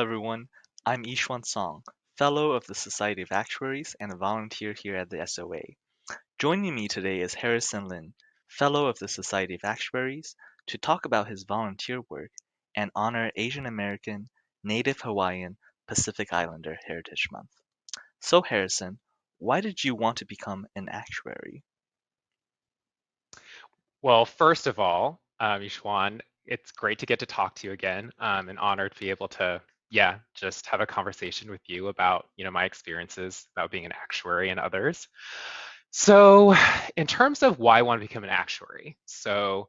everyone. I'm Yixuan Song, Fellow of the Society of Actuaries and a volunteer here at the SOA. Joining me today is Harrison Lin, Fellow of the Society of Actuaries, to talk about his volunteer work and honor Asian American, Native Hawaiian, Pacific Islander Heritage Month. So, Harrison, why did you want to become an actuary? Well, first of all, Yixuan, it's great to get to talk to you again. An honor to be able to, yeah, just have a conversation with you about, my experiences about being an actuary and others. So, in terms of why I want to become an actuary, so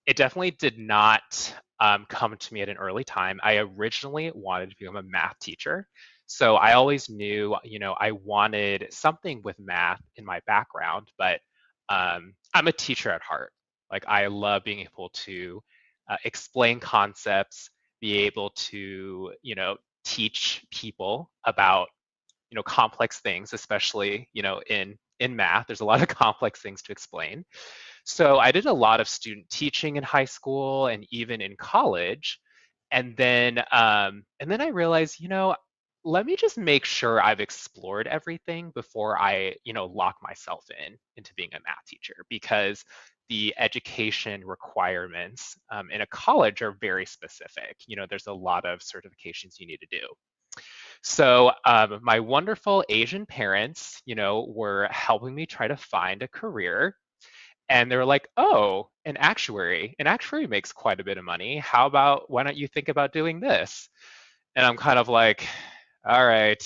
it definitely did not come to me at an early time. I originally wanted to become a math teacher. So I always knew, I wanted something with math in my background, but I'm a teacher at heart. Like I love being able to explain concepts, be able to, teach people about, complex things, especially, in math. There's a lot of complex things to explain. So I did a lot of student teaching in high school and even in college. And then I realized, let me just make sure I've explored everything before I, lock myself into being a math teacher because the education requirements in a college are very specific. There's a lot of certifications you need to do. So my wonderful Asian parents, were helping me try to find a career, and they were like, "Oh, an actuary makes quite a bit of money. How about why don't you think about doing this?" And I'm kind of like, "All right,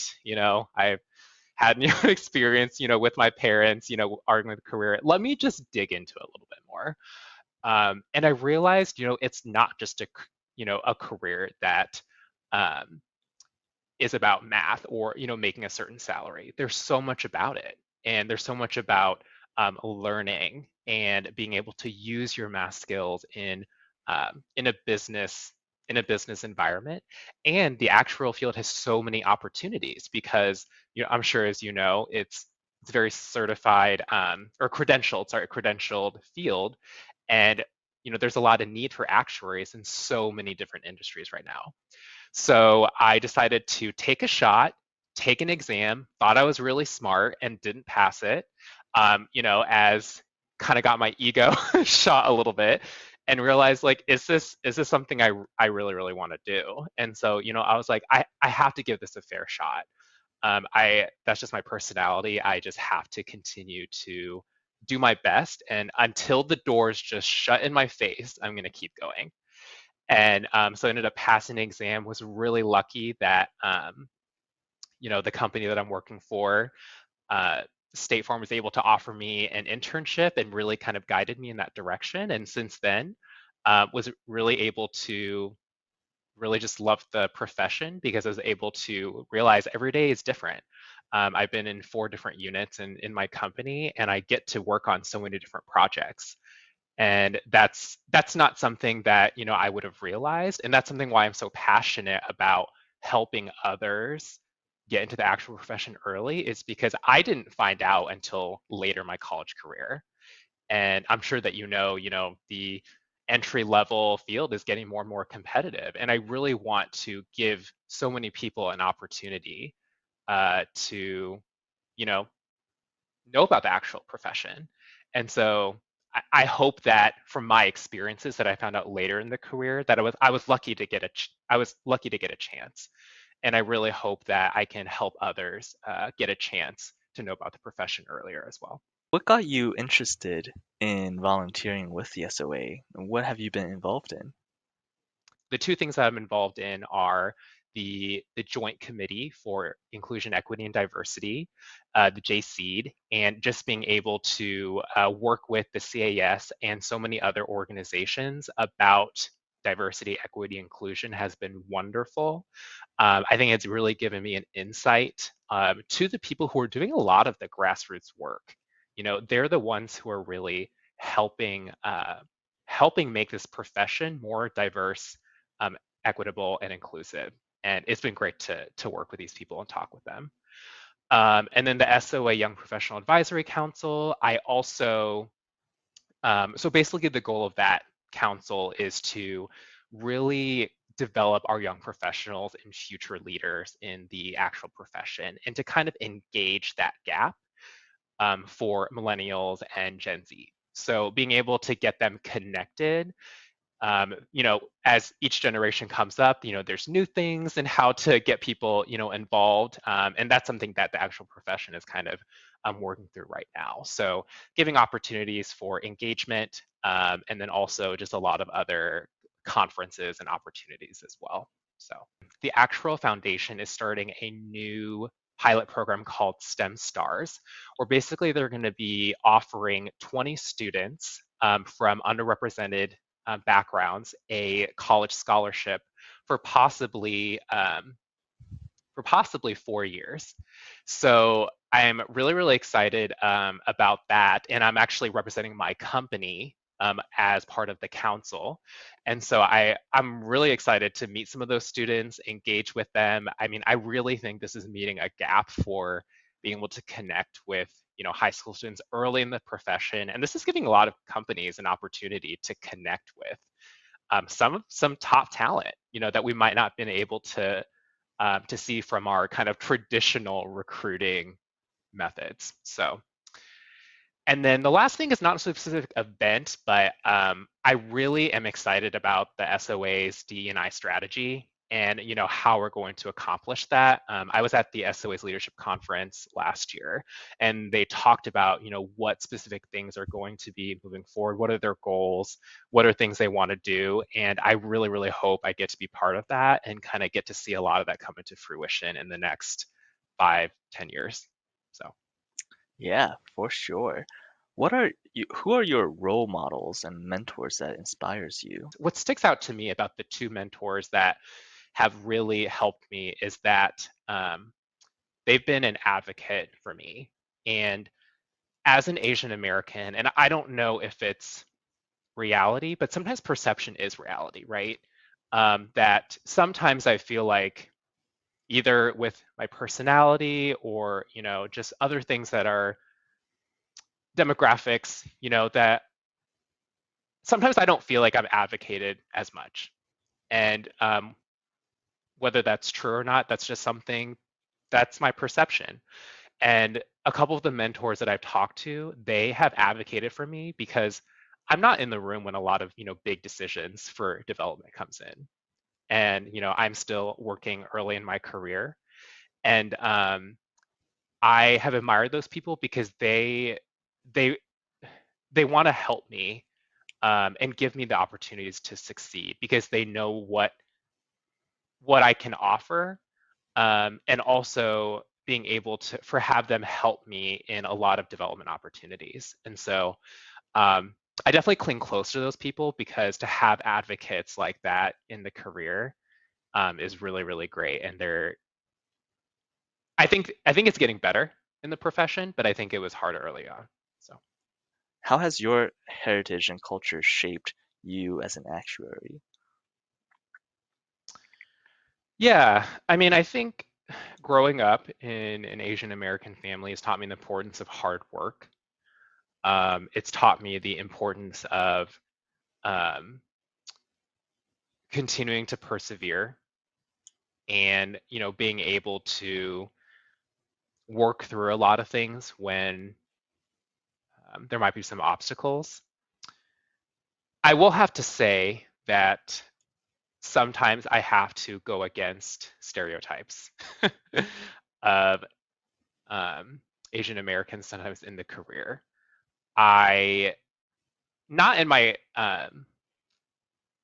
I've had experience, with my parents, arguing with career. Let me just dig into it a little bit more." And I realized, it's not just a career that um, is about math or making a certain salary. There's so much about it, and there's so much about learning and being able to use your math skills in a business environment. And the actuarial field has so many opportunities because I'm sure, as you know, it's very certified or credentialed, sorry, credentialed field, and there's a lot of need for actuaries in so many different industries right now. So I decided to take a shot, take an exam, thought I was really smart and didn't pass it, as kind of got my ego shot a little bit and realized like, is this something I really, really want to do? And so, I was like, I have to give this a fair shot. That's just my personality. I just have to continue to do my best. And until the doors just shut in my face, I'm going to keep going. And so I ended up passing the exam, was really lucky that, the company that I'm working for, uh, State Farm was able to offer me an internship and really kind of guided me in that direction. And since then, was really able to really just love the profession because I was able to realize every day is different. I've been in 4 different units in my company, and I get to work on so many different projects, and that's not something that I would have realized, and that's something why I'm so passionate about helping others get into the actual profession early, is because I didn't find out until later in my college career. And I'm sure that the entry level field is getting more and more competitive, and I really want to give so many people an opportunity to you know know about the actual profession. And so I hope that from my experiences that I found out later in the career that I was lucky to get I was lucky to get a chance, and I really hope that I can help others get a chance to know about the profession earlier as well. What got you interested in volunteering with the SOA? What have you been involved in? The two things that I'm involved in are the Joint Committee for Inclusion, Equity, and Diversity, the JCED, and just being able to work with the CAS and so many other organizations about diversity, equity, inclusion has been wonderful. I think it's really given me an insight to the people who are doing a lot of the grassroots work. They're the ones who are really helping make this profession more diverse, equitable, and inclusive. And it's been great to work with these people and talk with them. And then the SOA Young Professional Advisory Council, I also, so basically the goal of that council is to really develop our young professionals and future leaders in the actual profession and to kind of engage that gap for millennials and Gen Z. So being able to get them connected, as each generation comes up, there's new things and how to get people, involved. And that's something that the actual profession is kind of working through right now. So giving opportunities for engagement, and then also just a lot of other conferences and opportunities as well. So the actual foundation is starting a new pilot program called STEM Stars, where basically they're going to be offering 20 students from underrepresented backgrounds a college scholarship for possibly 4 years. So I'm really, really excited about that. And I'm actually representing my company as part of the council. And so I'm really excited to meet some of those students, engage with them. I mean, I really think this is meeting a gap for being able to connect with high school students early in the profession. And this is giving a lot of companies an opportunity to connect with some top talent, that we might not have been able to see from our kind of traditional recruiting methods. So, and then the last thing is not a specific event, but I really am excited about the SOA's DE&I strategy and how we're going to accomplish that. I was at the SOA's leadership conference last year, and they talked about what specific things are going to be moving forward, what are their goals, what are things they want to do, and I really, really hope I get to be part of that and kind of get to see a lot of that come into fruition in the next 5-10 years. So. Yeah, for sure. Who are your role models and mentors that inspires you? What sticks out to me about the two mentors that have really helped me is that they've been an advocate for me. And as an Asian American, and I don't know if it's reality, but sometimes perception is reality, right? That sometimes I feel like either with my personality or, just other things that are demographics, that sometimes I don't feel like I'm advocated as much. And whether that's true or not, that's just something that's my perception. And a couple of the mentors that I've talked to, they have advocated for me because I'm not in the room when a lot of, big decisions for development comes in. And, I'm still working early in my career. And I have admired those people because they they want to help me and give me the opportunities to succeed because they know what I can offer, and also being able to have them help me in a lot of development opportunities. And so I definitely cling close to those people because to have advocates like that in the career is really, really great. And I think it's getting better in the profession, but I think it was harder early on. So. How has your heritage and culture shaped you as an actuary? Yeah, I mean, I think growing up in an Asian American family has taught me the importance of hard work. It's taught me the importance of um, continuing to persevere and being able to work through a lot of things when there might be some obstacles. I will have to say that sometimes I have to go against stereotypes of Asian Americans sometimes in the career. I not in my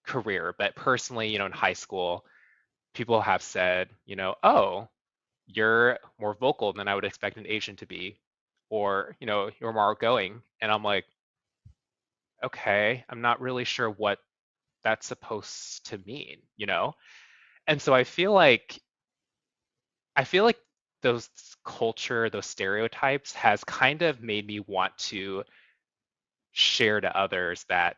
career, but personally, in high school, people have said, oh, you're more vocal than I would expect an Asian to be, or, you're more outgoing. And I'm like, okay, I'm not really sure what that's supposed to mean. And so I feel like those those stereotypes has kind of made me want to share to others that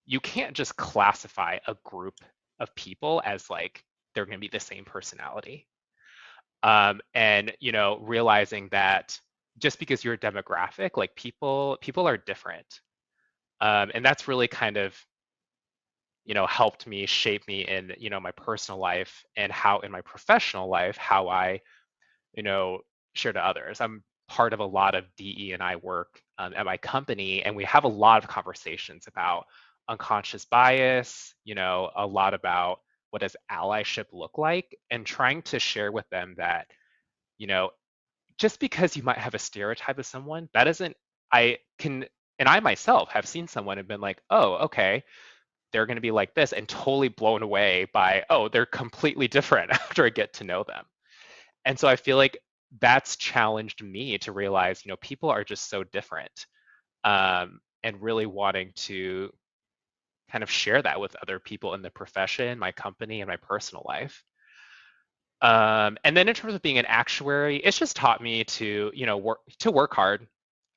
you can't just classify a group of people as like they're going to be the same personality. And realizing that just because you're a demographic, like people are different, and that's really kind of helped me shape me in, my personal life and how in my professional life, how I, you know, share to others. I'm part of a lot of DE and I work at my company, and we have a lot of conversations about unconscious bias, a lot about what does allyship look like, and trying to share with them that, you know, just because you might have a stereotype of someone, that isn't, I can, and I myself have seen someone and been like, oh, okay, they're going to be like this, and totally blown away by, oh, they're completely different after I get to know them. And so I feel like that's challenged me to realize, people are just so different, and really wanting to kind of share that with other people in the profession, my company, and my personal life. And then in terms of being an actuary, it's just taught me to, work hard.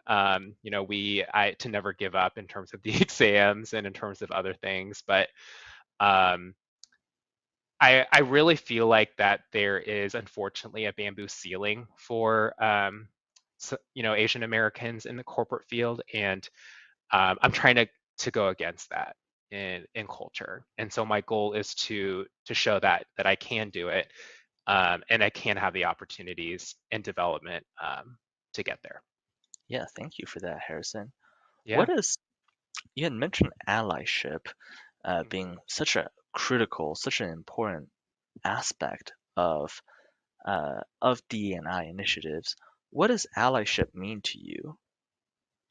To never give up in terms of the exams and in terms of other things. But um, I really feel like that there is unfortunately a bamboo ceiling for Asian Americans in the corporate field, and I'm trying to go against that in culture. And so my goal is to show that I can do it, and I can have the opportunities and development to get there. Yeah, thank you for that, Harrison. Yeah. What is, you had mentioned allyship Mhm. being such a critical, such an important aspect of DE&I initiatives. What does allyship mean to you?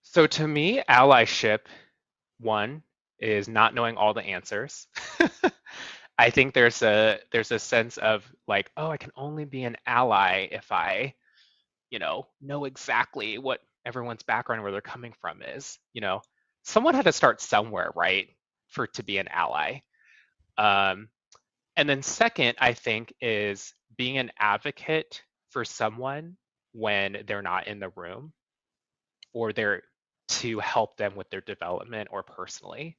So to me, allyship, one, is not knowing all the answers. I think there's a sense of like, oh, I can only be an ally if I, know exactly what everyone's background, where they're coming from is. Someone had to start somewhere, right, for to be an ally. Um, and then second, I think, is being an advocate for someone when they're not in the room, or they're to help them with their development or personally.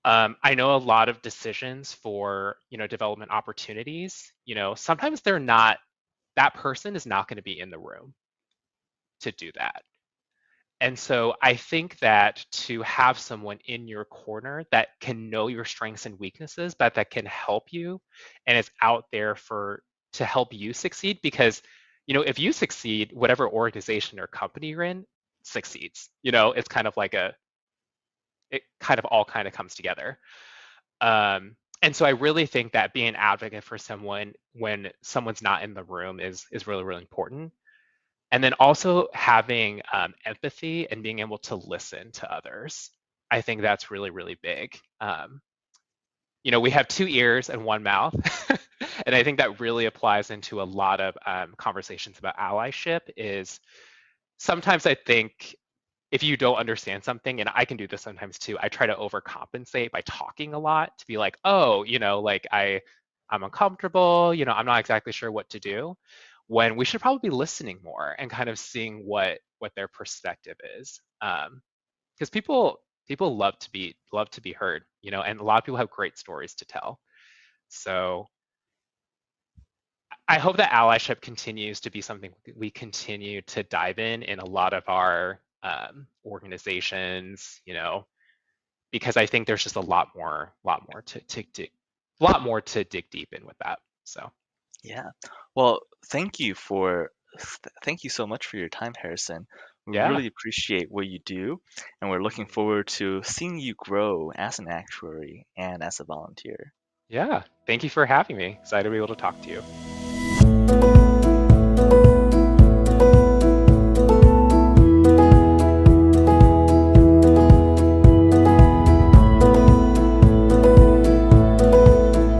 I know a lot of decisions for, development opportunities, sometimes they're not, that person is not going to be in the room to do that. And so I think that to have someone in your corner that can know your strengths and weaknesses, but that can help you and is out there for to help you succeed, because if you succeed, whatever organization or company you're in succeeds. It's kind of like it kind of all kind of comes together. And so I really think that being an advocate for someone when someone's not in the room is really, really important. And then also having empathy and being able to listen to others. I think that's really, really big. We have two ears and one mouth. And I think that really applies into a lot of conversations about allyship. Is sometimes I think if you don't understand something, and I can do this sometimes too, I try to overcompensate by talking a lot to be like, oh, like I'm uncomfortable, I'm not exactly sure what to do, when we should probably be listening more and kind of seeing what their perspective is. Because people love to be heard, and a lot of people have great stories to tell. So I hope that allyship continues to be something we continue to dive in a lot of our organizations, because I think there's just a lot more to dig deep in with that. So Yeah. Well, thank you so much for your time, Harrison. We yeah, really appreciate what you do, and we're looking mhm, forward to seeing you grow as an actuary and as a volunteer. yeah. Thank you for having me. Excited to be able to talk to you.